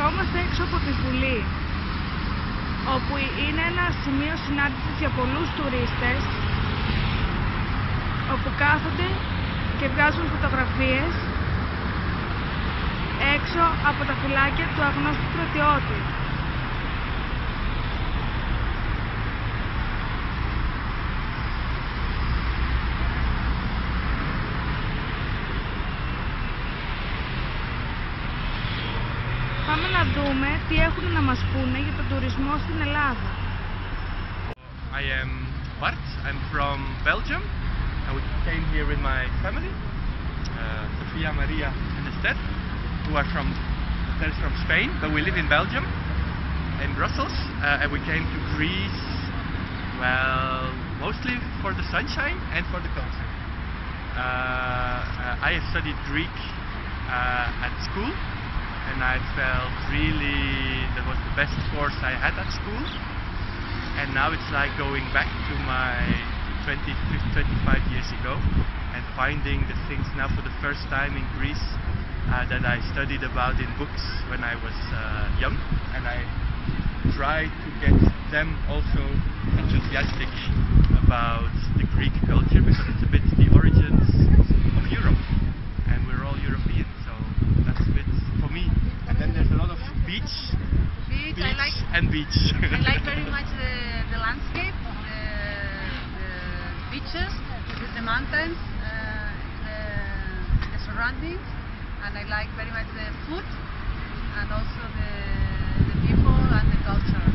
βρισκόμαστε έξω από τη Βουλή, όπου είναι ένα σημείο συνάντησης για πολλούς τουρίστες, όπου κάθονται και βγάζουν φωτογραφίες έξω από τα φυλάκια του αγνώστου στρατιώτη. Πάμε να δούμε τι έχουν να μας πούνε για τον τουρισμό στην Ελλάδα. I am Bart, I'm from Belgium. I came here with my family, Sofia, Maria and Esther, who are from Spain, but we live in Belgium, in Brussels, and we came to Greece, well, mostly for the sunshine and for the culture. I have studied Greek at school, and I felt really that was the best course I had at school, and now it's like going back to my 25 years ago and finding the things now for the first time in Greece that I studied about in books when I was young, and I try to get them also enthusiastic about the Greek culture, because it's a bit the origins of Europe, and we're all Europeans, so that's a bit for me. And then there's a lot of beach and beach. I like very much the landscape, the beaches, the mountains, the surroundings, and I like very much the food and also the people and the culture.